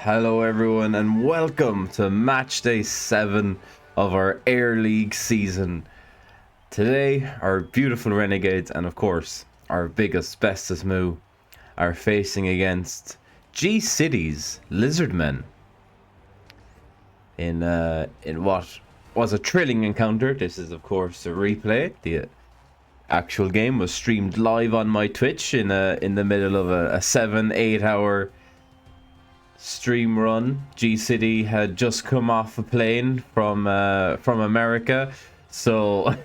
Hello everyone and welcome to Matchday 7 of our Éire League season. Today our beautiful Renegades and of course our biggest, bestest moo are facing against Gciddy's Lizardmen in what was a thrilling encounter. This is of course a replay. The actual game was streamed live on my Twitch in the middle of a 7-8 hour stream run. Gciddy had just come off a plane from America, so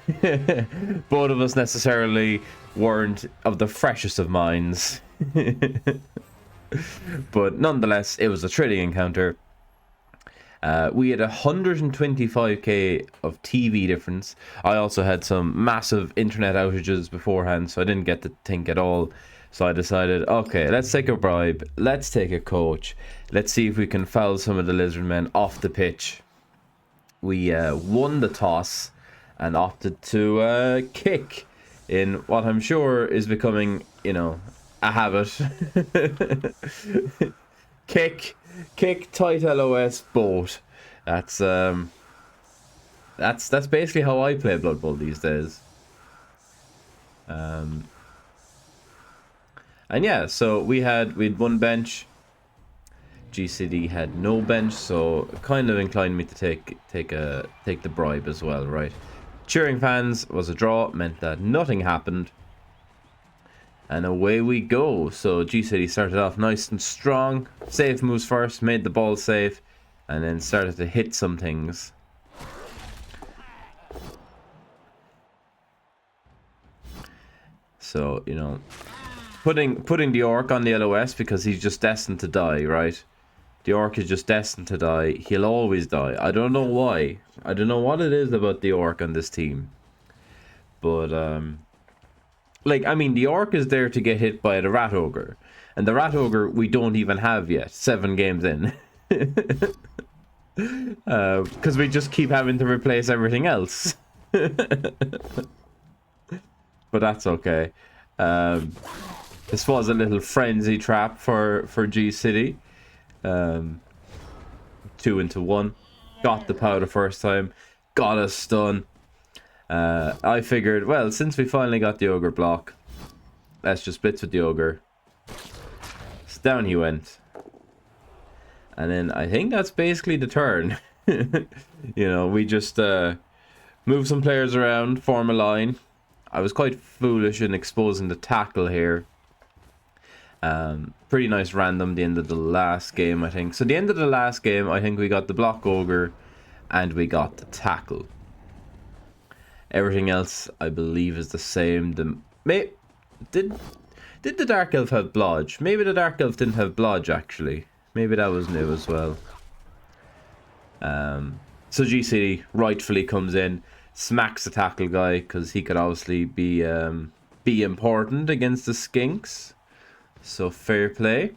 both of us necessarily weren't of the freshest of minds. But nonetheless, it was a thrilling encounter. We had 125k of TV difference. I also had some massive internet outages beforehand, so I didn't get to think at all. So I decided, okay, let's take a bribe, let's take a coach, let's see if we can foul some of the Lizardmen off the pitch. We won the toss and opted to kick in what I'm sure is becoming, a habit. kick, tight LOS, boat. That's basically how I play Blood Bowl these days. And yeah, so we'd one bench. Gciddy had no bench, so it kind of inclined me to take the bribe as well, right? Cheering fans was a draw, meant that nothing happened. And away we go. So Gciddy started off nice and strong. Safe moves first, made the ball safe, and then started to hit some things. So, putting the orc on the LOS because he's just destined to die, right? The orc is just destined to die. He'll always die. I don't know why. I don't know what it is about the orc on this team. But, the orc is there to get hit by the rat ogre. And the rat ogre we don't even have yet, 7 games in. Because we just keep having to replace everything else. But that's okay. This was a little frenzy trap for Gciddy. 2 into 1. Got the powder first time. Got a stun. I figured, well, since we finally got the ogre block, let's just blitz with the ogre. So down he went. And then I think that's basically the turn. We just move some players around, form a line. I was quite foolish in exposing the tackle here. Pretty nice random the end of the last game, I think. So the end of the last game, I think we got the block ogre and we got the tackle. Everything else, I believe, is the same. Did the Dark Elf have Blodge? Maybe the Dark Elf didn't have Blodge, actually. Maybe that was new as well. So Gciddy rightfully comes in, smacks the tackle guy because he could obviously be important against the skinks. So fair play.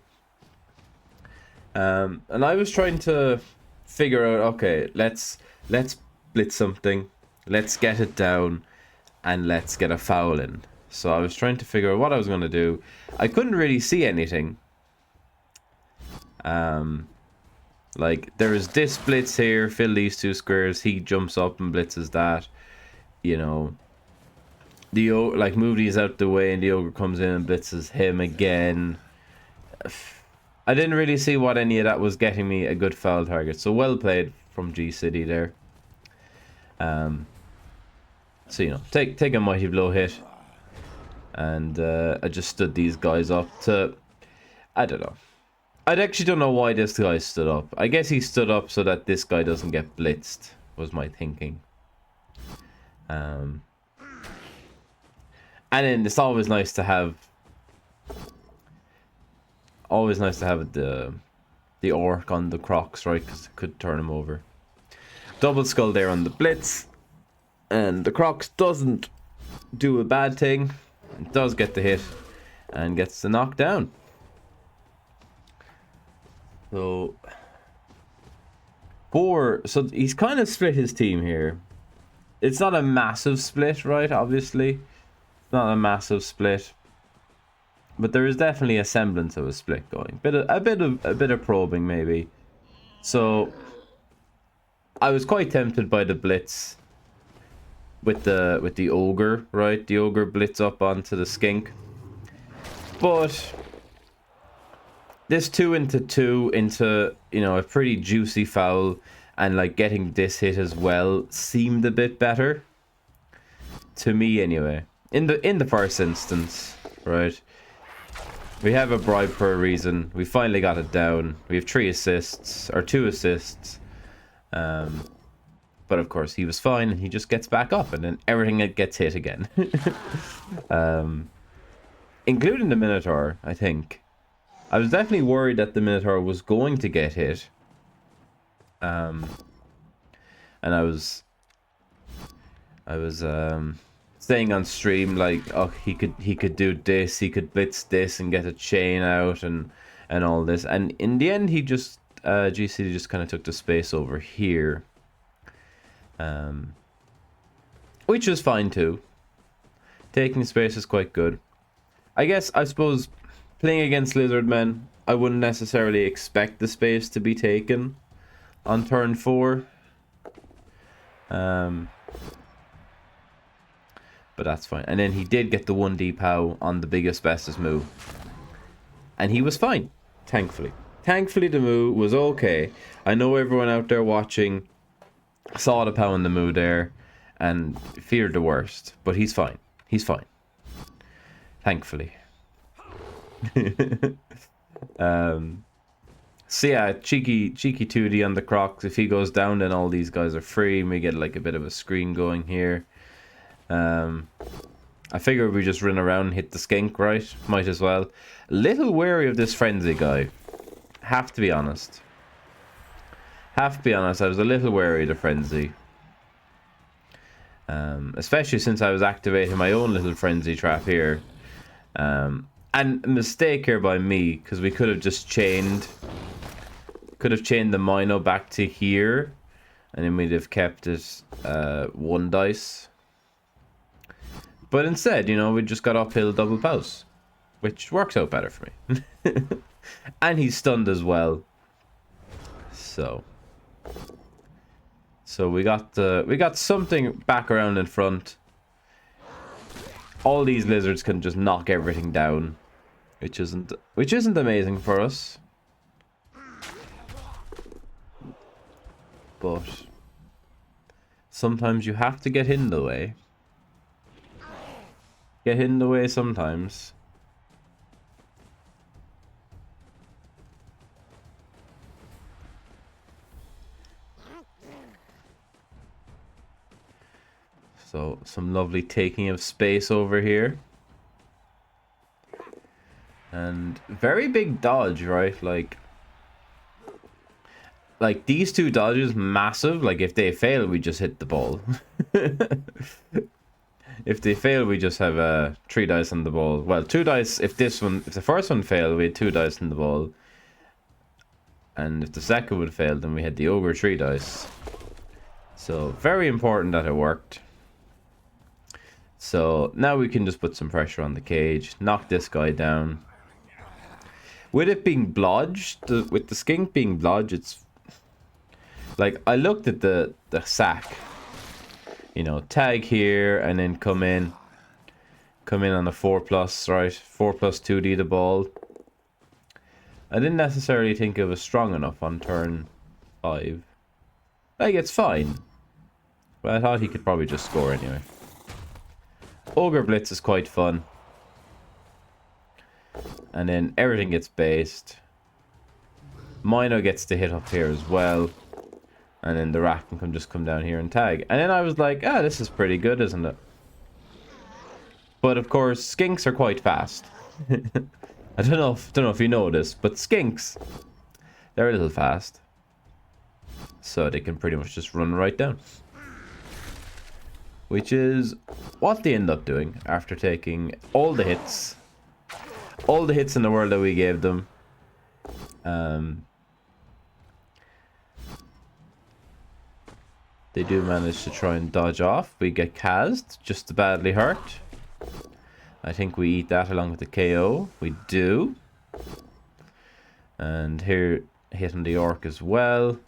And I was trying to figure out, okay, let's blitz something, let's get it down, and let's get a foul in. So I was trying to figure out what I was going to do. I couldn't really see anything. There is this blitz here, fill these 2 squares, he jumps up and blitzes that. Move these out the way and the ogre comes in and blitzes him again. I didn't really see what any of that was getting me a good foul target. So well played from Gciddy there. Take a mighty blow hit. And I just stood these guys up to... I don't know. I actually don't know why this guy stood up. I guess he stood up so that this guy doesn't get blitzed, was my thinking. And then it's always nice to have the orc on the crocs, right? Because it could turn him over. Double skull there on the blitz, and the crocs doesn't do a bad thing. It does get the hit and gets the knockdown. So he's kind of split his team here. It's not a massive split, right? Obviously, it's not a massive split. But there is definitely a semblance of a split going. A bit of probing maybe. So I was quite tempted by the blitz with the ogre, right? The ogre blitz up onto the skink. But this 2 into 2 into, you know, a pretty juicy foul and like getting this hit as well seemed a bit better. To me anyway. In the first instance, right? We have a bribe for a reason. We finally got it down. We have 3 assists, or 2 assists. But of course, he was fine, and he just gets back up, and then everything gets hit again. Including the Minotaur, I think. I was definitely worried that the Minotaur was going to get hit. And I was saying on stream like, oh, he could do this, he could blitz this and get a chain out and all this, and in the end he just Gciddy just kind of took the space over here, which was fine too. Taking space is quite good. I suppose playing against Lizardmen, I wouldn't necessarily expect the space to be taken on turn 4. But that's fine. And then he did get the 1D POW on the biggest, bestest move. And he was fine, thankfully. Thankfully, the move was okay. I know everyone out there watching saw the POW in the move there and feared the worst. But he's fine. He's fine. Thankfully. So yeah, cheeky 2D on the Crocs. If he goes down, then all these guys are free. And we get like a bit of a screen going here. I figured we just run around and hit the skink, right? Might as well. Little wary of this frenzy guy. Have to be honest. I was a little wary of the frenzy. Especially since I was activating my own little frenzy trap here. And a mistake here by me, because we could have just chained the Mino back to here, and then we'd have kept it 1 dice. But instead, you know, we just got uphill double POWs, which works out better for me. And he's stunned as well. So we got something back around in front. All these lizards can just knock everything down, which isn't amazing for us. But sometimes you have to get in the way. Get in the way sometimes. So some lovely taking of space over here. And very big dodge, right? Like these 2 dodges, massive. Like if they fail, we just hit the ball. If they fail, we just have 3 dice on the ball. Well, 2 dice. If the first one failed, we had 2 dice on the ball. And if the second would fail, then we had the ogre 3 dice. So very important that it worked. So now we can just put some pressure on the cage, knock this guy down. With it being blodged, with the skink being blodged, it's like I looked at the sack. You know, tag here and then come in on the 4+, right? 4+ 2D the ball. I didn't necessarily think it was strong enough on turn 5. Like, it's fine. But I thought he could probably just score anyway. Ogre Blitz is quite fun. And then everything gets based. Mino gets to hit up here as well. And then the rat can just come down here and tag. And then I was like, this is pretty good, isn't it? But of course, skinks are quite fast. I don't know if you know this, but skinks, they're a little fast. So they can pretty much just run right down. Which is what they end up doing after taking all the hits. All the hits in the world that we gave them. They do manage to try and dodge off. We get Kazed, just to badly hurt. I think we eat that along with the KO. We do. And here, hitting the orc as well,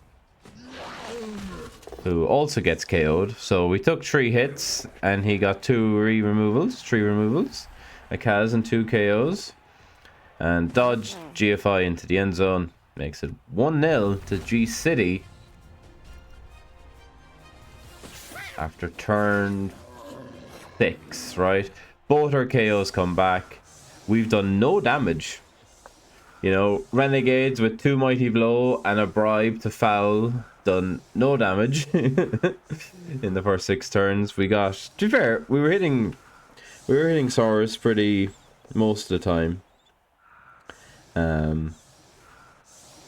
who also gets KO'd. So we took 3 hits, and he got 3 removals, a Kaz and 2 KOs. And dodged GFI into the end zone. Makes it 1-0 to Gciddy. After turn 6, right? Both our KOs come back. We've done no damage. You know, Renegades with 2 Mighty Blow and a bribe to foul, done no damage in the first 6 turns. We got, to be fair, we were hitting Saurus pretty most of the time. And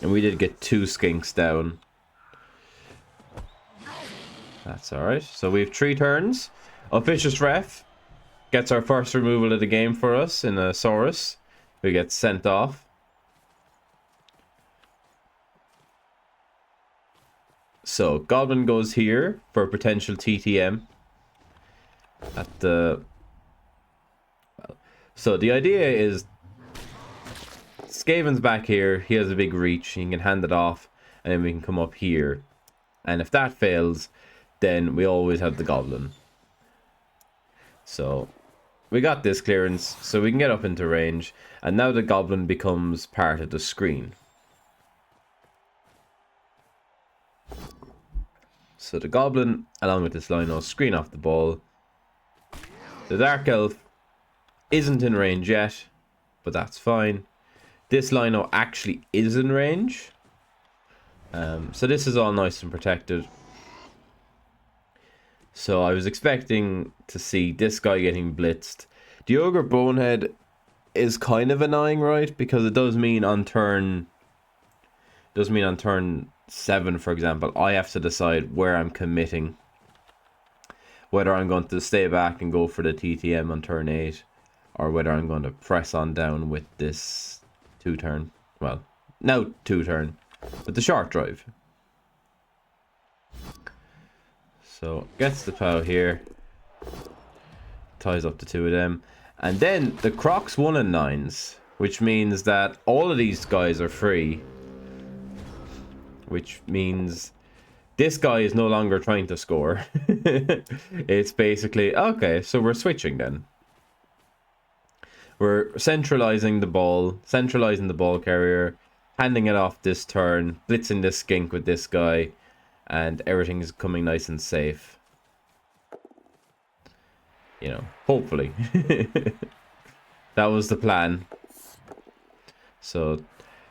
we did get 2 skinks down. That's alright. So we have 3 turns. Officious Ref gets our first removal of the game for us in a Saurus, who gets sent off. So Goblin goes here for potential TTM at the... Well, so the idea is Skaven's back here. He has a big reach. He can hand it off, and then we can come up here. And if that fails, then we always have the Goblin. So we got this clearance, so we can get up into range. And now the Goblin becomes part of the screen. So the Goblin, along with this Lino, screen off the ball. The Dark Elf isn't in range yet, but that's fine. This Lino actually is in range. So this is all nice and protected. So I was expecting to see this guy getting blitzed. The Ogre Bonehead is kind of annoying, right? Because it does mean on turn 7, for example, I have to decide where I'm committing. Whether I'm going to stay back and go for the TTM on turn 8, or whether I'm going to press on down with this 2-turn. Well, now 2-turn, with the short drive. So, gets the POW here. Ties up the 2 of them. And then the Crocs 1 and 9s, which means that all of these guys are free. Which means this guy is no longer trying to score. It's basically, okay, so we're switching then. We're centralizing the ball carrier, handing it off this turn, blitzing this skink with this guy, and everything is coming nice and safe. You know, hopefully. That was the plan. So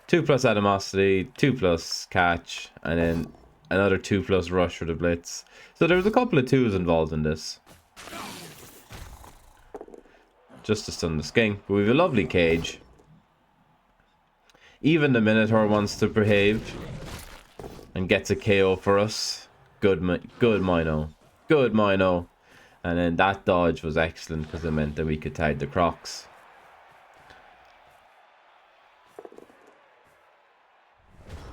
2+ animosity, 2+ catch, and then another 2+ rush for the blitz. So there was a couple of 2s involved in this. Just to stun the skink. But we have a lovely cage. Even the Minotaur wants to behave and gets a KO for us. Good Mino. Good Mino. And then that dodge was excellent because it meant that we could tag the Crocs.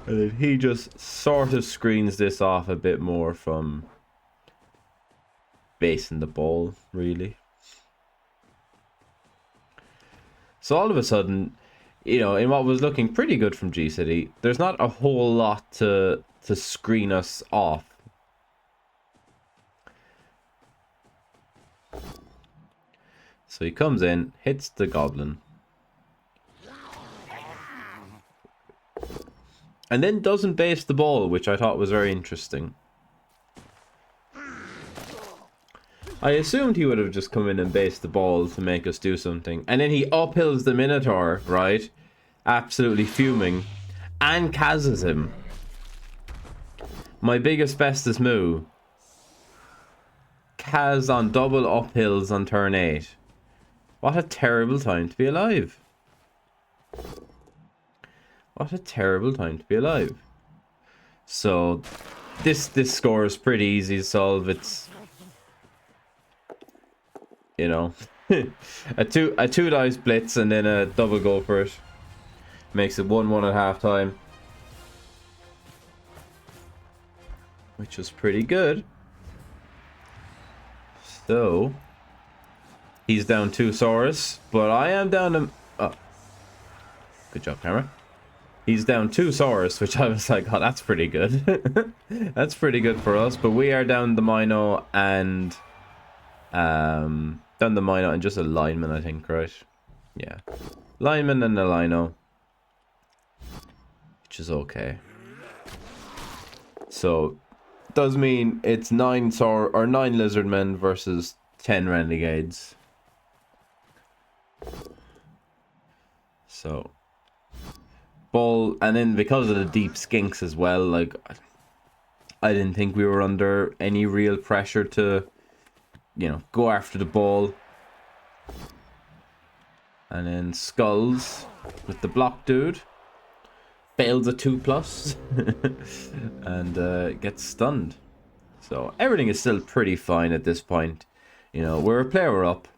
And then he just sort of screens this off a bit more from basing the ball, really. So all of a sudden, you know, in what was looking pretty good from Gciddy, there's not a whole lot to screen us off. So he comes in, hits the Goblin. And then doesn't base the ball, which I thought was very interesting. I assumed he would have just come in and based the ball to make us do something. And then he uphills the Minotaur, right? Absolutely fuming. And Kazes him. My biggest, bestest move. Kaz on double uphills on turn 8. What a terrible time to be alive. What a terrible time to be alive. So, this score is pretty easy to solve. It's, you know, a two dice blitz and then a double go for it. Makes it 1-1 at half time. Which was pretty good. So, He's down 2 Saurus, but I am down to... Oh, good job, camera. He's down 2 Saurus, which I was like, oh, that's pretty good. That's pretty good for us, but we are down the Mino and... down the Mino and just a lineman, I think, right? Yeah. Lineman and a Lino. Which is okay. So, does mean it's 9 Lizardmen versus 10 Renegades. So, Bull, and then because of the deep skinks as well, like, I didn't think we were under any real pressure to, you know, go after the ball. And then Skulls with the block dude. Fails a 2+ and gets stunned. So everything is still pretty fine at this point. You know, we're a player up.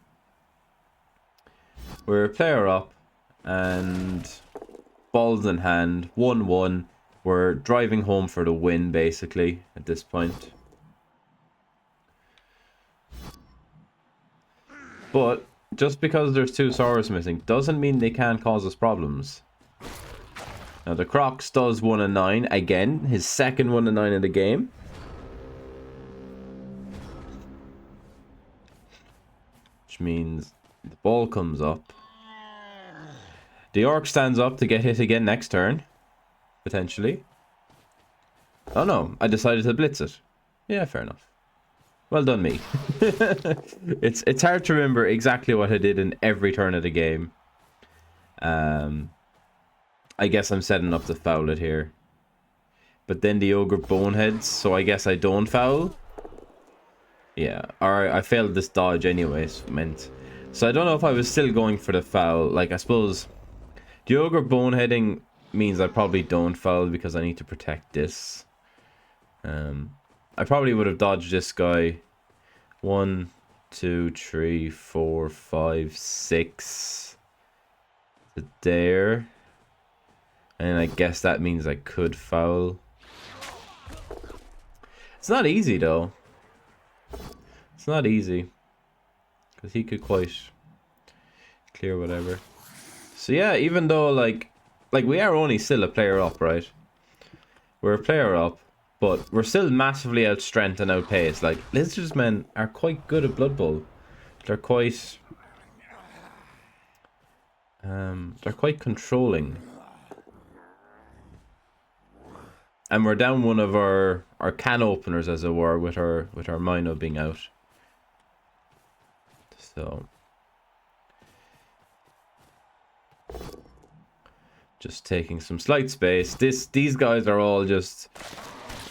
We're a player up and balls in hand, 1-1. We're driving home for the win basically at this point. But just because there's 2 Saurus missing doesn't mean they can't cause us problems. Now the Crocs does 1-9 again, his second 1-9 in the game. Which means the ball comes up. The Orc stands up to get hit again next turn. Potentially. Oh no, I decided to blitz it. Yeah, fair enough. Well done me. It's hard to remember exactly what I did in every turn of the game. I guess I'm setting up to foul it here. But then the Ogre boneheads, so I guess I don't foul. Yeah, or I failed this dodge anyways, meant. So I don't know if I was still going for the foul. Like, I suppose the Ogre boneheading means I probably don't foul because I need to protect this. I probably would have dodged this guy. 1, 2, 3, 4, 5, 6 to there. And I guess that means I could foul. It's not easy though. It's not easy. Because he could quite clear whatever. So yeah, even though like we are only still a player up, right? We're a player up, but we're still massively outstrength and outpaced. Like, Lizardsmen are quite good at Blood Bowl. They're quite controlling. And we're down one of our can openers, as it were, with our Mino being out. So just taking some slight space. These guys are all just,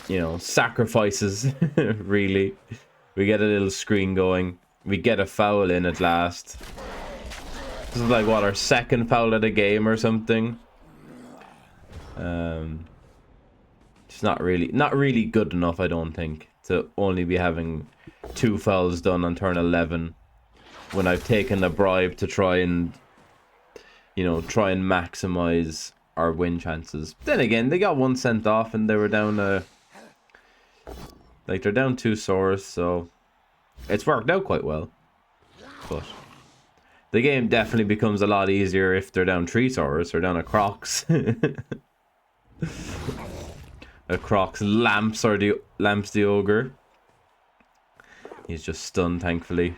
you know, sacrifices. Really. We get a little screen going. We get a foul in at last. This is like what, our second foul of the game or something. It's not really good enough, I don't think, to only be having 2 fouls done on turn 11 when I've taken a bribe to try and, you know, maximize our win chances. Then again, they got 1 sent off and they were down like, they're down 2 Saurus, so it's worked out quite well. But the game definitely becomes a lot easier if they're down 3 Saurus or down a Crocs. A Crocs lamps the Ogre. He's just stunned, thankfully.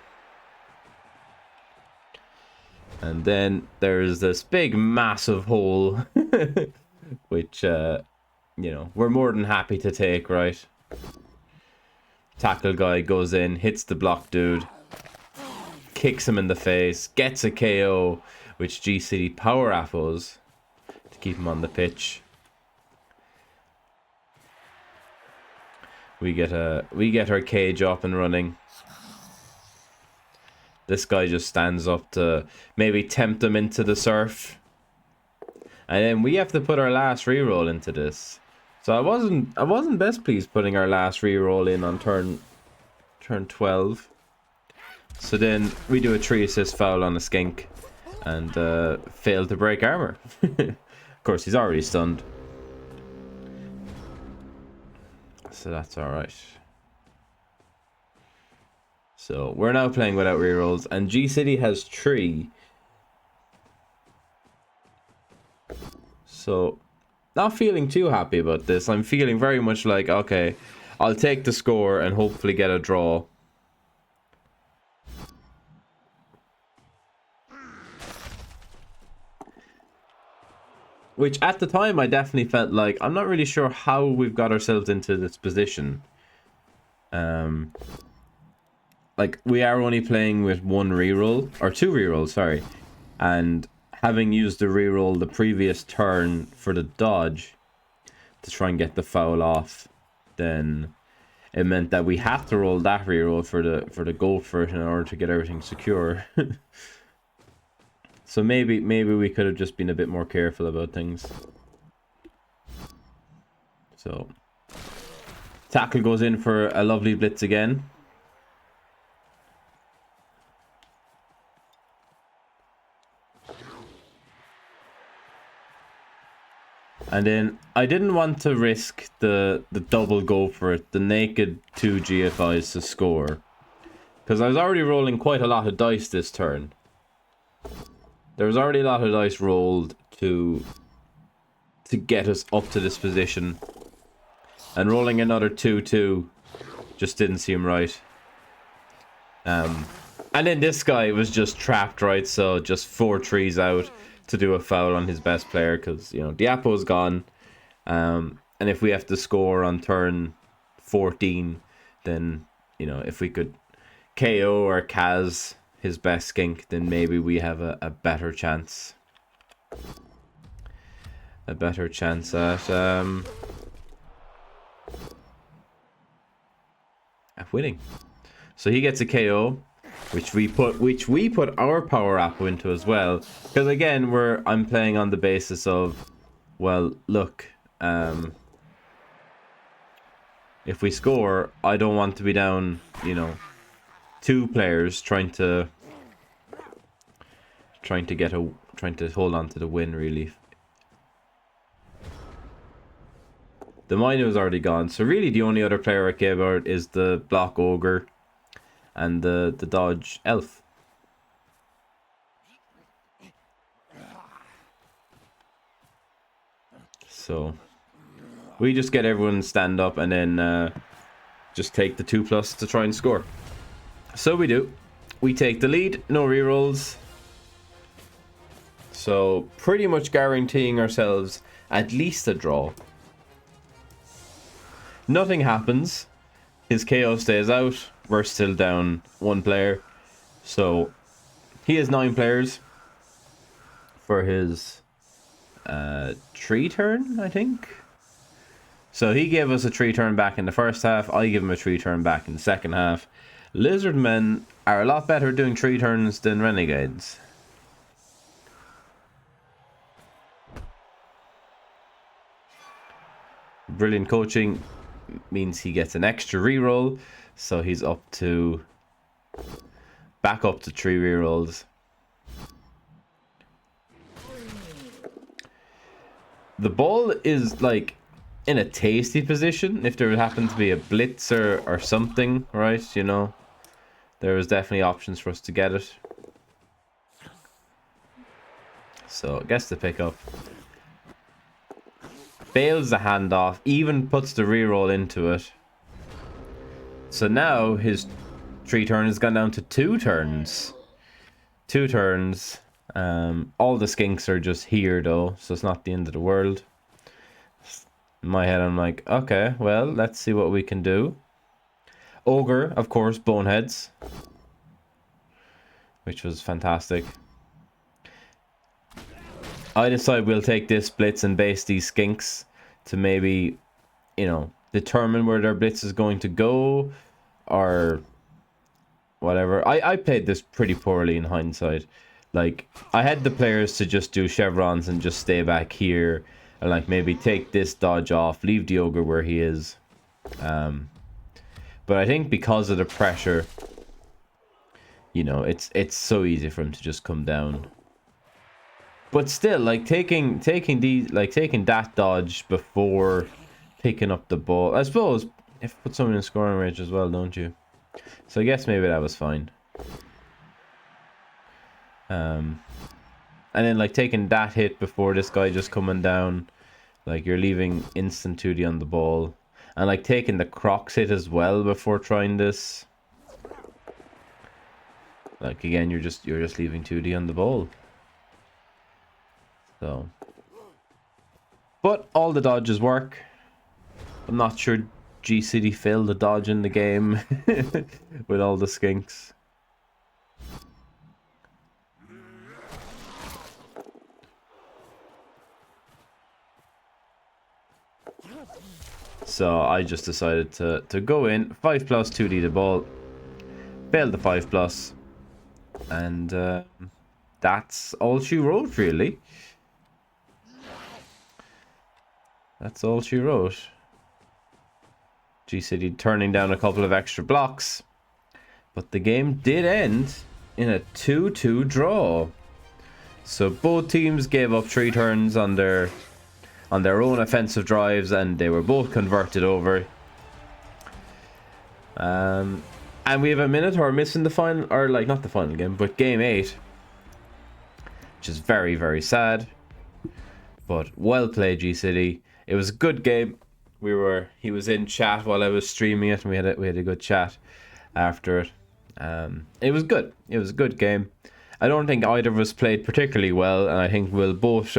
And then there's this big massive hole which you know, we're more than happy to take, right? Tackle guy goes in, hits the block dude, kicks him in the face, gets a KO, which Gciddy power apples to keep him on the pitch. We get our cage up and running. This guy just stands up to maybe tempt him into the surf. And then we have to put our last reroll into this. So I wasn't best pleased putting our last reroll in on turn 12. So then we do a 3 assist foul on a skink and fail to break armor. Of course, he's already stunned. So that's alright. So we're now playing without rerolls, and Gciddy has 3. So not feeling too happy about this. I'm feeling very much like, okay, I'll take the score and hopefully get a draw. Which at the time I definitely felt like, I'm not really sure how we've got ourselves into this position. Like, we are only playing with 1 reroll, or 2 rerolls, sorry. And having used the reroll the previous turn for the dodge to try and get the foul off, then it meant that we have to roll that reroll for the go for it in order to get everything secure. So maybe we could have just been a bit more careful about things. So tackle goes in for a lovely blitz again. And then I didn't want to risk the double go for it, the naked 2 GFIs to score, because I was already rolling quite a lot of dice this turn. There was already a lot of dice rolled to get us up to this position, and rolling another 2-2 just didn't seem right. And then this guy was just trapped, right? So just 4 trees out to do a foul on his best player, because, you know, Diapo's gone. And if we have to score on turn 14, then, you know, if we could KO or Kaz his best skink, then maybe we have a better chance. A better chance at winning. So he gets a KO, which we put our power up into as well, because again I'm playing on the basis of, well, look, if we score, I don't want to be down, you know, 2 players trying to hold on to the win, really. The miner was already gone, so really the only other player I care about is the block ogre and the dodge elf. So we just get everyone stand up and then just take the 2+ to try and score. So we do. We take the lead, no rerolls. So pretty much guaranteeing ourselves at least a draw. Nothing happens. His KO stays out. We're still down 1 player. So he has 9 players for his 3 turn, I think. So he gave us a 3 turn back in the first half. I give him a 3 turn back in the second half. Lizardmen are a lot better doing 3 turns than renegades. Brilliant coaching means he gets an extra reroll, so he's back up to 3 rerolls. The ball is like in a tasty position if there would happen to be a blitz or something, right? You know, there was definitely options for us to get it. So gets the pickup. Fails the handoff, even puts the reroll into it. So now his 3 turn has gone down to 2 turns. 2 turns. All the skinks are just here though, so it's not the end of the world. In my head I'm like, okay, well, let's see what we can do. Ogre, of course, boneheads, which was fantastic. I decide we'll take this blitz and base these skinks to maybe, you know, determine where their blitz is going to go or whatever. I played this pretty poorly in hindsight. Like, I had the players to just do chevrons and just stay back here and like maybe take this dodge off, leave the ogre where he is. But I think because of the pressure, you know, it's so easy for him to just come down. But still, like taking that dodge before picking up the ball, I suppose if you put someone in scoring range as well, don't you? So I guess maybe that was fine. And then like taking that hit before this guy just coming down, like you're leaving instant 2D on the ball. And like taking the Crocs hit as well before trying this. Like again, you're just leaving 2D on the ball. So, but all the dodges work. I'm not sure Gciddy failed the dodge in the game with all the skinks. So I just decided to go in 5+ 2D the ball, failed the 5+, and that's all she wrote really. That's all she wrote. Gciddy turning down a couple of extra blocks, but the game did end in a 2-2 draw. So both teams gave up 3 turns on their own offensive drives, and they were both converted over. And we have a Minotaur missing the final, or like not the final game, but game 8, which is very, very sad. But well played, Gciddy. It was a good game. He was in chat while I was streaming it, and we had a good chat after it. It was good. It was a good game. I don't think either of us played particularly well, and I think we'll both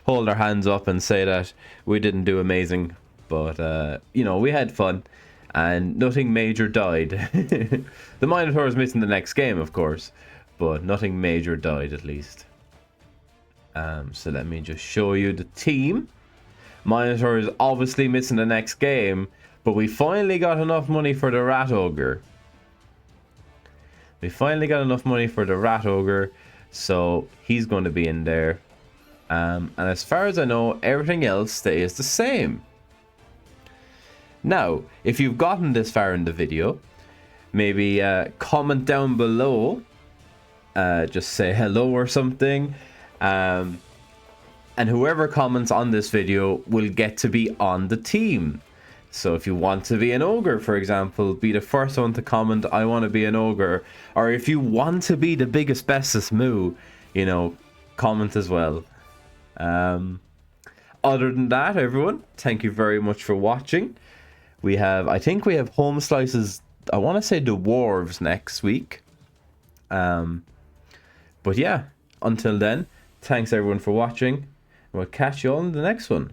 hold our hands up and say that we didn't do amazing. But, you know, we had fun, and nothing major died. The Minotaur is missing the next game, of course, but nothing major died, at least. So let me just show you the team. Minotaur is obviously missing the next game, but we finally got enough money for the Rat Ogre. We finally got enough money for the Rat Ogre, so he's going to be in there. And as far as I know, everything else stays the same. Now, if you've gotten this far in the video, maybe comment down below. Just say hello or something. And whoever comments on this video will get to be on the team. So if you want to be an ogre, for example, be the first one to comment, I want to be an ogre. Or if you want to be the biggest, bestest moo, you know, comment as well. Other than that, everyone, thank you very much for watching. I think we have Home Slices, I want to say Dwarves next week. But yeah, until then, thanks everyone for watching. We'll catch you all in the next one.